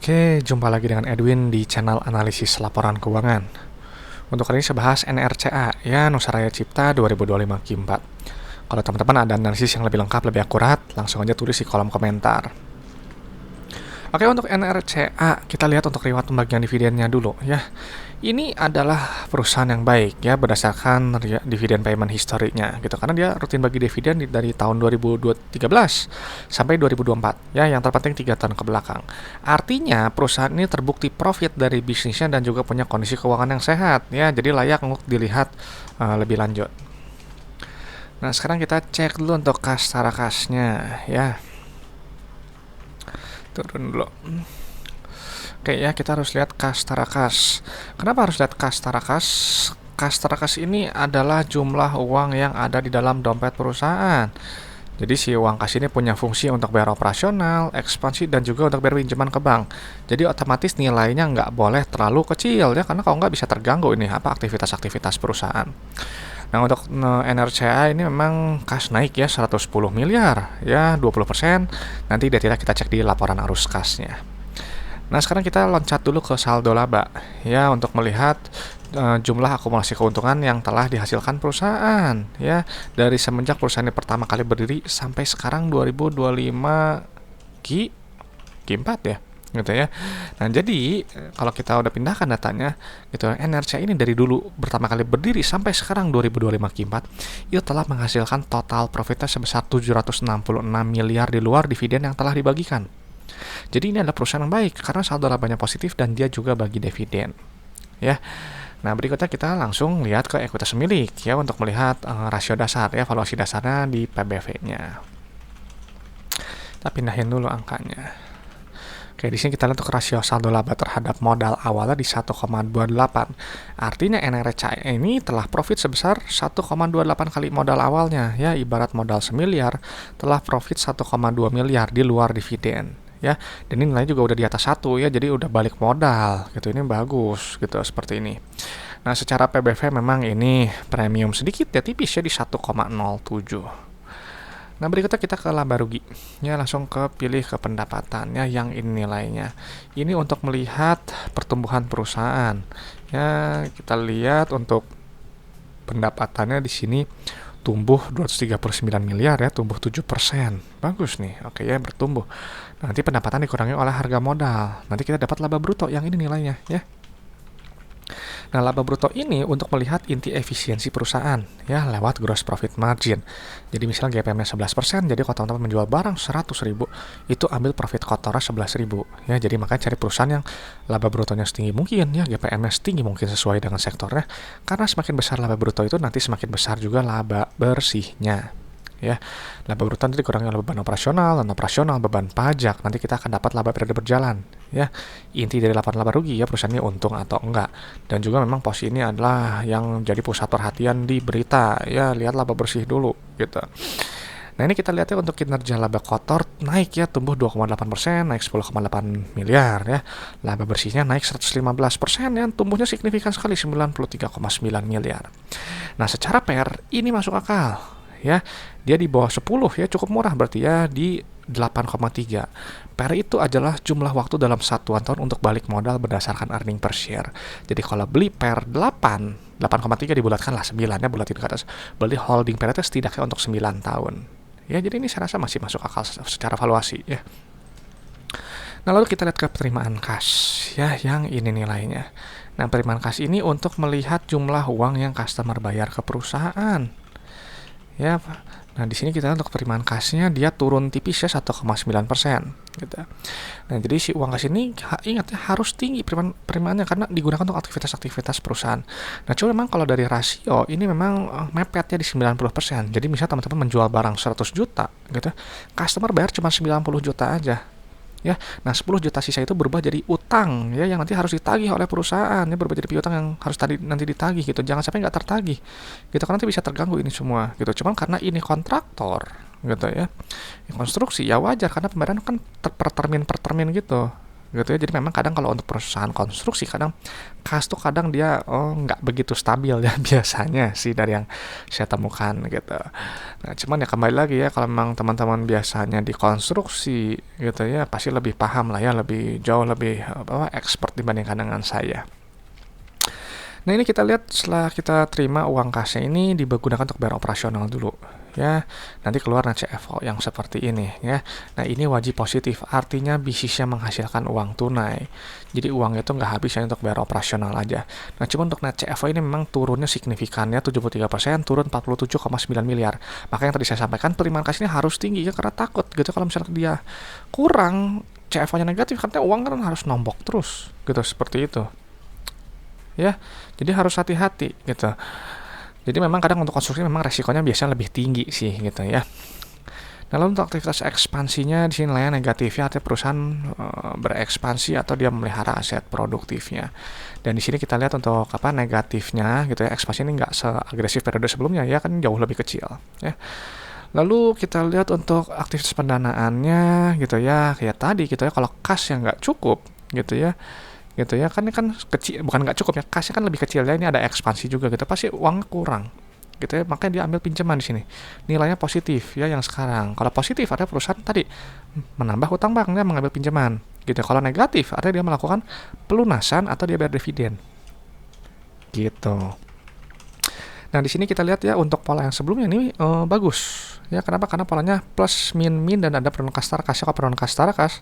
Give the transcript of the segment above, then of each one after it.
Oke, jumpa lagi dengan Edwin di channel analisis laporan keuangan. Untuk kali ini saya bahas NRCA, ya Nusaraya Cipta 2025 Q4. Kalau teman-teman ada analisis yang lebih lengkap, lebih akurat, langsung aja tulis di kolom komentar. Oke, untuk NRCA, kita lihat untuk riwayat pembagian dividennya dulu ya. Ini adalah perusahaan yang baik ya berdasarkan dividen payment historinya gitu, karena dia rutin bagi dividen dari tahun 2013 sampai 2024 ya, yang terpenting 3 tahun ke belakang. Artinya perusahaan ini terbukti profit dari bisnisnya dan juga punya kondisi keuangan yang sehat ya, jadi layak untuk dilihat lebih lanjut. Nah, sekarang kita cek dulu untuk kas tarakasnya ya. Turun dulu. Oke ya, kita harus lihat kas tarakas. Kenapa harus lihat kas tarakas? Kas tarakas ini adalah jumlah uang yang ada di dalam dompet perusahaan. Jadi si uang kas ini punya fungsi untuk bayar operasional, ekspansi, dan juga untuk bayar pinjaman ke bank. Jadi otomatis nilainya nggak boleh terlalu kecil ya, karena kalau nggak bisa terganggu ini aktivitas-aktivitas perusahaan. Nah, untuk NRCA ini memang kas naik ya 110 miliar ya 20%. Nanti detailnya kita cek di laporan arus kasnya. Nah, sekarang kita loncat dulu ke saldo laba ya untuk melihat jumlah akumulasi keuntungan yang telah dihasilkan perusahaan ya dari semenjak perusahaan ini pertama kali berdiri sampai sekarang 2025 Q4 ya gitu ya. Nah, jadi kalau kita udah pindahkan datanya gitu, NRCA ini dari dulu pertama kali berdiri sampai sekarang 2025 Q4 itu telah menghasilkan total profitnya sebesar 766 miliar di luar dividen yang telah dibagikan. Jadi ini adalah perusahaan yang baik karena saldo labanya positif dan dia juga bagi dividen. Ya. Nah, berikutnya kita langsung lihat ke ekuitas pemilik ya untuk melihat rasio dasar ya, valuasi dasarnya di PBV-nya. Kita pindahin dulu angkanya. Oke, di sini kita lihat untuk rasio saldo laba terhadap modal awalnya di 1,28. Artinya NRCA ini telah profit sebesar 1,28 kali modal awalnya ya, ibarat modal semiliar telah profit 1,2 miliar di luar dividen ya. Dan ini nilainya juga udah di atas 1 ya, jadi udah balik modal gitu. Ini bagus gitu seperti ini. Nah, secara PBV memang ini premium sedikit ya, tipis ya di 1,07. Nah, berikutnya kita ke laba rugi. Ya, langsung ke pilih ke pendapatannya yang ini nilainya. Ini untuk melihat pertumbuhan perusahaan. Ya, kita lihat untuk pendapatannya di sini tumbuh 239 miliar ya, tumbuh 7%. Bagus nih. Oke ya, bertumbuh. Nanti pendapatan dikurangi oleh harga modal. Nanti kita dapat laba bruto yang ini nilainya ya. Nah, laba bruto ini untuk melihat inti efisiensi perusahaan ya lewat gross profit margin. Jadi misalnya GPM-nya 11%, jadi kalau teman-teman menjual barang 100.000, itu ambil profit kotornya 11.000 ya. Jadi makanya cari perusahaan yang laba brutonya setinggi mungkin ya, GPM-nya setinggi mungkin sesuai dengan sektornya. Karena semakin besar laba bruto itu nanti semakin besar juga laba bersihnya. Ya, laba bruto nanti dikurangi oleh beban operasional, dan operasional beban pajak, nanti kita akan dapat laba periode berjalan ya. Inti dari laporan laba rugi ya, perusahaannya untung atau enggak. Dan juga memang pos ini adalah yang jadi pusat perhatian di berita ya, lihat laba bersih dulu gitu. Nah, ini kita lihatnya untuk kinerja laba kotor naik ya, tumbuh 2,8%, naik 10,8 miliar ya. Laba bersihnya naik 115% ya, tumbuhnya signifikan sekali 93,9 miliar. Nah, secara PER ini masuk akal ya, dia di bawah 10 ya, cukup murah berarti ya, di 8,3. PER itu adalah jumlah waktu dalam satuan tahun untuk balik modal berdasarkan earning per share. Jadi kalau beli PER 8,3 dibulatkan lah 9 ya, bulatin ke atas. Beli holding PER itu setidaknya untuk 9 tahun. Ya, jadi ini saya rasa masih masuk akal secara valuasi ya. Nah, lalu kita lihat ke penerimaan kas ya, yang ini nilainya. Nah, penerimaan kas ini untuk melihat jumlah uang yang customer bayar ke perusahaan. Ya, nah di sini kita untuk penerimaan kasnya dia turun tipis ya 1,9% gitu. Nah, jadi si uang kas ini ingat ya, harus tinggi penerimaannya karena digunakan untuk aktivitas-aktivitas perusahaan. Nah, cuma memang kalau dari rasio ini memang mepetnya di 90%. Jadi misalnya teman-teman menjual barang 100 juta gitu, customer bayar cuma 90 juta aja. Ya, nah 10 juta sisa itu berubah jadi utang ya, yang nanti harus ditagih oleh perusahaan ya, berubah jadi piutang yang harus nanti ditagih gitu. Jangan sampai nggak tertagih gitu, karena nanti bisa terganggu ini semua gitu. Cuman karena ini kontraktor gitu ya, konstruksi ya wajar karena pembayaran kan per termin gitu gitu ya. Jadi memang kadang kalau untuk perusahaan konstruksi kadang kas tuh kadang dia nggak begitu stabil ya biasanya sih dari yang saya temukan gitu. Nah, cuman ya kembali lagi ya, kalau memang teman-teman biasanya di konstruksi gitu ya, pasti lebih paham lah ya, lebih jauh lebih expert dibandingkan dengan saya. Nah, ini kita lihat setelah kita terima uang kasnya ini digunakan untuk bayar operasional dulu ya. Nanti keluar CFO yang seperti ini ya. Nah, ini wajib positif, artinya bisnisnya menghasilkan uang tunai. Jadi uang itu nggak habis hanya untuk bayar operasional aja. Nah, cuma untuk net CFO ini memang turunnya signifikan ya, 73%, turun 47,9 miliar. Makanya yang tadi saya sampaikan penerimaan kas ini harus tinggi ya, karena takut gitu kalau misalnya dia kurang, CFO-nya negatif, karena uang kan harus nombok terus gitu, seperti itu ya. Jadi harus hati-hati gitu. Jadi memang kadang untuk konstruksi memang resikonya biasanya lebih tinggi sih gitu ya. Nah, lalu untuk aktivitas ekspansinya di sini nilainya negatifnya, artinya perusahaan berekspansi atau dia memelihara aset produktifnya. Dan di sini kita lihat untuk negatifnya gitu ya, ekspansi ini nggak seagresif periode sebelumnya ya, kan jauh lebih kecil ya. Lalu kita lihat untuk aktivitas pendanaannya gitu ya, kayak tadi gitu ya, kalau kas yang nggak cukup gitu ya, kan ini kan kecil, bukan nggak cukup ya, kasnya kan lebih kecil ya, ini ada ekspansi juga gitu, pasti uangnya kurang gitu ya, makanya dia ambil pinjaman di sini. Nilainya positif ya yang sekarang. Kalau positif ada perusahaan tadi menambah utang bank, dia mengambil pinjaman gitu. Kalau negatif ada dia melakukan pelunasan atau dia bayar dividen gitu. Nah, di sini kita lihat ya, untuk pola yang sebelumnya ini bagus ya. Kenapa? Karena polanya plus min dan ada penurunan kas tarakas ya. Kalau penurunan kas tarakas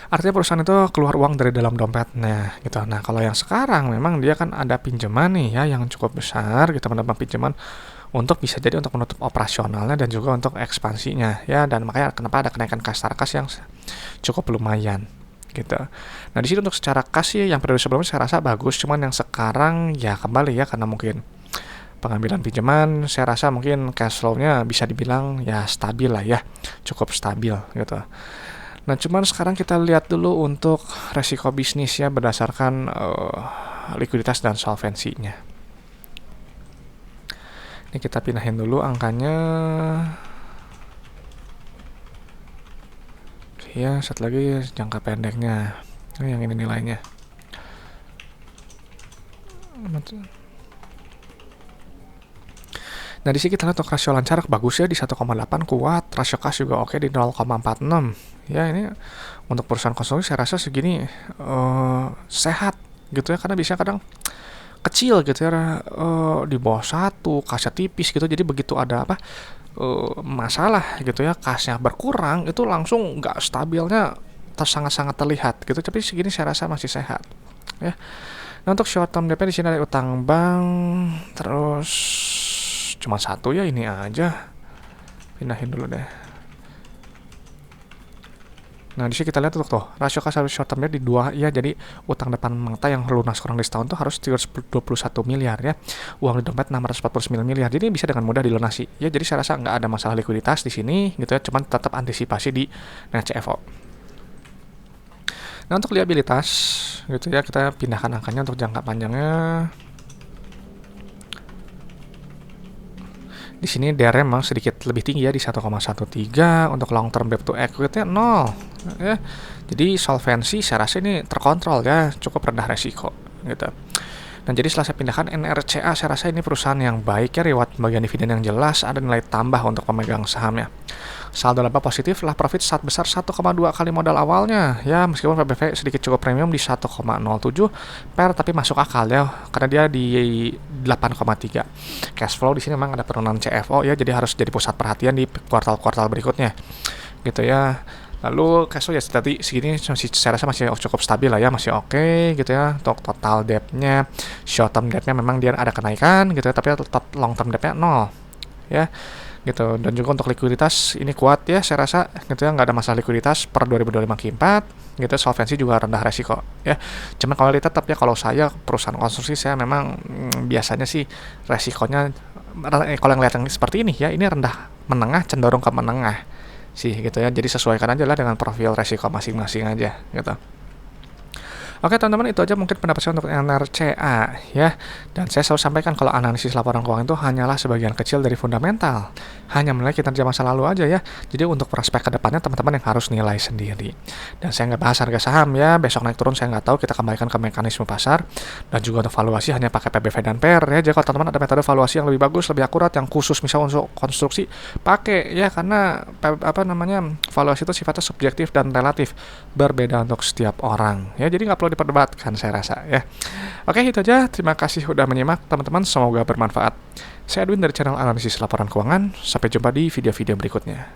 artinya perusahaan itu keluar uang dari dalam dompetnya gitu. Nah, kalau yang sekarang memang dia kan ada pinjaman nih ya yang cukup besar gitu, menambah pinjaman untuk bisa jadi untuk menutup operasionalnya dan juga untuk ekspansinya ya, dan makanya kenapa ada kenaikan kas tarakas yang cukup lumayan gitu. Nah, di sini untuk secara kas sih yang periode sebelumnya saya rasa bagus, cuman yang sekarang ya kembali ya, karena mungkin pengambilan pinjaman, saya rasa mungkin cash flow-nya bisa dibilang ya stabil lah ya, cukup stabil gitu. Nah, cuman sekarang kita lihat dulu untuk resiko bisnis ya berdasarkan likuiditas dan solvensinya. Ini kita pindahin dulu angkanya. Ya, satu lagi jangka pendeknya. Yang ini nilainya. Nah, di sini kita lihat untuk rasio lancar bagus ya di 1,8 kuat, rasio kas juga oke di 0,46. Ya, ini untuk perusahaan konstruksi saya rasa segini sehat gitu ya, karena biasanya kadang kecil gitu ya, di bawah 1, kasnya tipis gitu. Jadi begitu ada masalah gitu ya, kasnya berkurang, itu langsung nggak stabilnya sangat-sangat terlihat gitu. Tapi segini saya rasa masih sehat ya. Nah, untuk short term DP di sini ada utang bank, terus cuma satu ya, ini aja. Pindahin dulu deh. Nah, di sini kita lihat tuh rasio kas harus short term-nya di 2 ya. Jadi utang depan Mangta yang lunas kurang dari setahun tuh harus 321 miliar ya. Uang di dompet 649 miliar. Jadi bisa dengan mudah dilunasi. Ya, jadi saya rasa nggak ada masalah likuiditas di sini gitu ya. Cuman tetap antisipasi di CFO. Nah, untuk liabilitas gitu ya, kita pindahkan angkanya untuk jangka panjangnya. Di sini DR memang sedikit lebih tinggi ya di 1,13, untuk long term debt to equity 0 ya. Jadi solvensi saya rasa ini terkontrol ya, cukup rendah resiko gitu. Dan jadi setelah saya pindahkan NRCA, saya rasa ini perusahaan yang baik ya, reward bagian dividen yang jelas, ada nilai tambah untuk pemegang sahamnya. Saldo laba positif lah, profit saat besar 1,2 kali modal awalnya ya, meskipun PBV sedikit cukup premium di 1,07 per, tapi masuk akal ya karena dia di 8,3. Cash flow di sini memang ada penurunan CFO ya, jadi harus jadi pusat perhatian di kuartal-kuartal berikutnya gitu ya. Lalu cash flow ya tadi segini masih, saya rasa masih cukup stabil lah ya, masih oke gitu ya. Untuk total debt-nya, short term debt-nya memang dia ada kenaikan gitu ya, tapi long term debt-nya 0 ya gitu. Dan juga untuk likuiditas ini kuat ya, saya rasa gitu ya, nggak ada masalah likuiditas per 2025 Q4 gitu. Solvensi juga rendah resiko ya. Cuman kalau tetap ya, kalau saya perusahaan konstruksi saya memang biasanya sih resikonya kalau yang lihat yang seperti ini ya, ini rendah menengah, cenderung ke menengah sih gitu ya. Jadi sesuaikan aja lah dengan profil resiko masing-masing aja gitu. Oke teman-teman, itu aja mungkin pendapat saya untuk NRCA ya. Dan saya selalu sampaikan kalau analisis laporan keuangan itu hanyalah sebagian kecil dari fundamental. Hanya menilai kinerja masa lalu aja ya. Jadi untuk prospek ke depannya teman-teman yang harus nilai sendiri. Dan saya nggak bahas harga saham ya. Besok naik turun saya nggak tahu. Kita kembalikan ke mekanisme pasar. Dan juga untuk valuasi hanya pakai PBV dan PER ya. Jadi kalau teman-teman ada metode valuasi yang lebih bagus, lebih akurat, yang khusus misal untuk konstruksi, pakai ya, karena valuasi itu sifatnya subjektif dan relatif, berbeda untuk setiap orang ya. Jadi nggak perlu diperdebatkan saya rasa ya. Oke, itu aja. Terima kasih udah menyimak teman-teman. Semoga bermanfaat. Saya Edwin dari channel analisis laporan keuangan. Sampai jumpa di video-video berikutnya.